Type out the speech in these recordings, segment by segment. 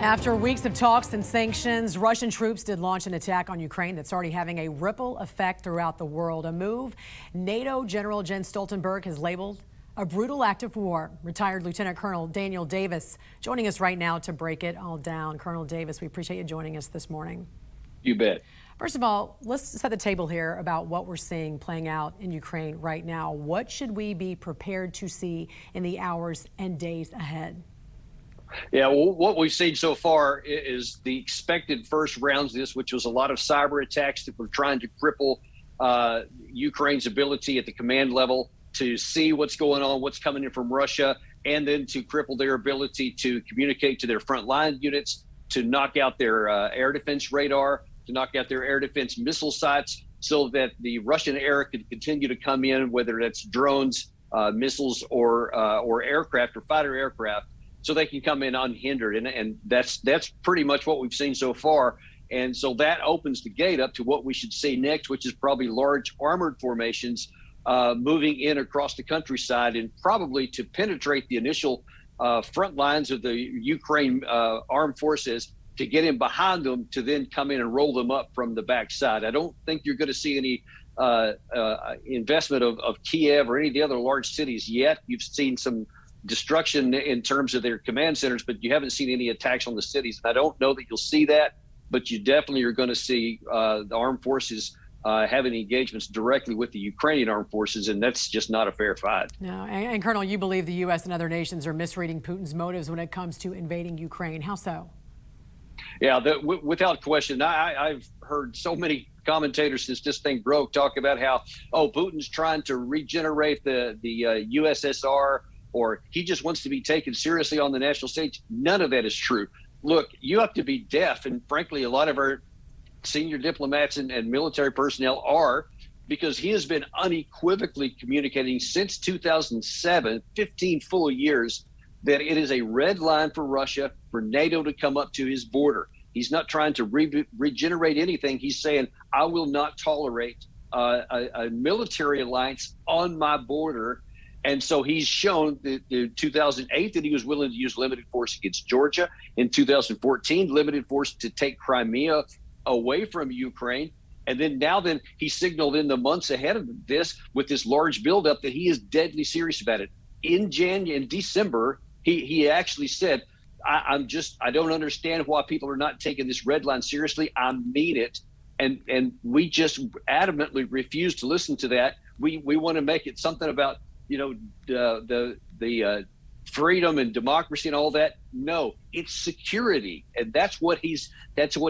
After weeks of talks and sanctions, Russian troops did launch an attack on Ukraine that's already having a ripple effect throughout the world. A move NATO General Jens Stoltenberg has labeled a brutal act of war. Retired Lieutenant Colonel Daniel Davis joining us right now to break it all down. Colonel Davis, we appreciate you joining us this morning. You bet. First of all, let's set the table here about what we're seeing playing out in Ukraine right now. What should we be prepared to see in the hours and days ahead? Yeah, well, what we've seen so far is the expected first rounds of this, which was a lot of cyber attacks that were trying to cripple Ukraine's ability at the command level to see what's going on, what's coming in from Russia, and then to cripple their ability to communicate to their frontline units, to knock out their air defense radar, to knock out their air defense missile sites, so that the Russian air could continue to come in, whether that's drones, missiles, or aircraft or fighter aircraft, so they can come in unhindered. And that's pretty much what we've seen so far. And so that opens the gate up to what we should see next, which is probably large armored formations moving in across the countryside, and probably to penetrate the initial front lines of the Ukraine armed forces, to get in behind them, to then come in and roll them up from the backside. I don't think you're going to see any investment of Kiev or any of the other large cities yet. You've seen some destruction in terms of their command centers, but you haven't seen any attacks on the cities. I don't know that you'll see that, but you definitely are going to see the armed forces having engagements directly with the Ukrainian armed forces, and that's just not a fair fight. No, and Colonel, you believe the U.S. and other nations are misreading Putin's motives when it comes to invading Ukraine. How so? Yeah, without question. I've heard so many commentators since this thing broke talk about how, Putin's trying to regenerate the USSR, or he just wants to be taken seriously on the national stage. None of that is true. Look, you have to be deaf, and frankly, a lot of our senior diplomats and military personnel are, because he has been unequivocally communicating since 2007, 15 full years, that it is a red line for Russia, for NATO to come up to his border. He's not trying to regenerate anything. He's saying, I will not tolerate a military alliance on my border. And so he's shown in 2008 that he was willing to use limited force against Georgia. In 2014, limited force to take Crimea away from Ukraine. And then he signaled in the months ahead of this, with this large buildup, that he is deadly serious about it. In December, he actually said, I don't understand why people are not taking this red line seriously. I mean it. And we just adamantly refuse to listen to that. We want to make it something about, the freedom and democracy and all that. No, it's security. And that's what he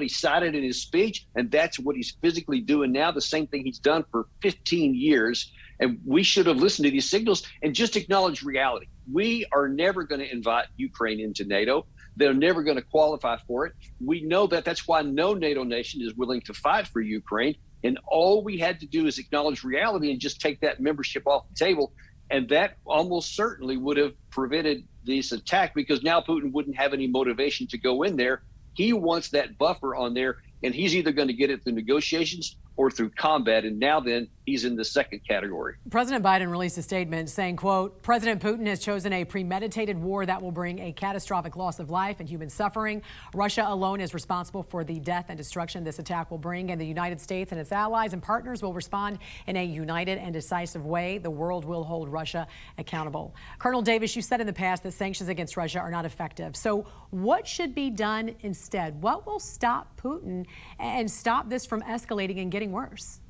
cited in his speech. And that's what he's physically doing now. The same thing he's done for 15 years. And we should have listened to these signals and just acknowledge reality. We are never going to invite Ukraine into NATO. They're never going to qualify for it. We know that. That's why no NATO nation is willing to fight for Ukraine. And all we had to do is acknowledge reality and just take that membership off the table. And that almost certainly would have prevented this attack, because now Putin wouldn't have any motivation to go in there. He wants that buffer on there, and he's either going to get it through negotiations or through combat. And now then he's in the second category. President Biden released a statement saying, quote, President Putin has chosen a premeditated war that will bring a catastrophic loss of life and human suffering. Russia alone is responsible for the death and destruction this attack will bring, and the United States and its allies and partners will respond in a united and decisive way. The world will hold Russia accountable. Colonel Davis, you said in the past that sanctions against Russia are not effective. So what should be done instead? What will stop Putin and stop this from escalating and getting worse?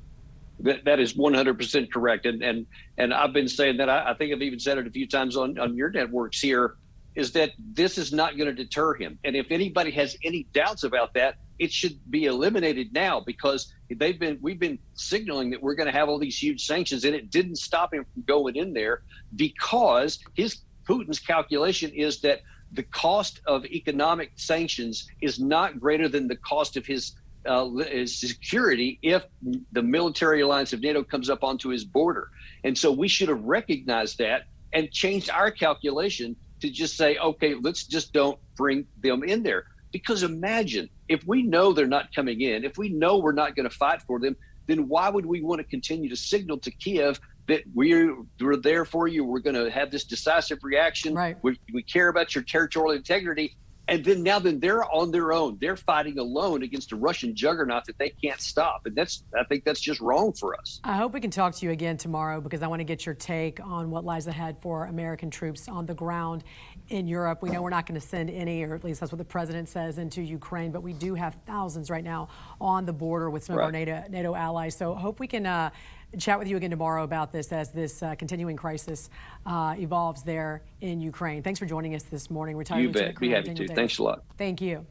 That is 100% correct. And I've been saying that. I think I've even said it a few times on your networks here, is that this is not going to deter him. And if anybody has any doubts about that, it should be eliminated now, because we've been signaling that we're going to have all these huge sanctions, and it didn't stop him from going in there, because Putin's calculation is that the cost of economic sanctions is not greater than the cost of his security if the military alliance of NATO comes up onto his border. And so we should have recognized that and changed our calculation to just say, okay, let's just don't bring them in there. Because imagine if we know they're not coming in, if we know we're not going to fight for them, then why would we want to continue to signal to Kiev that we're there for you, we're going to have this decisive reaction, right? We care about your territorial integrity, And then they're on their own. They're fighting alone against a Russian juggernaut that they can't stop. And I think that's just wrong for us. I hope we can talk to you again tomorrow because I want to get your take on what lies ahead for American troops on the ground in Europe. We know we're not going to send any, or at least that's what the president says, into Ukraine, but we do have thousands right now on the border with some of our NATO allies. So I hope we can chat with you again tomorrow about this as this continuing crisis evolves there in Ukraine. Thanks for joining us this morning. Retired You Lieutenant bet. Be Colonel happy Daniel to. Davis. Thanks a lot. Thank you.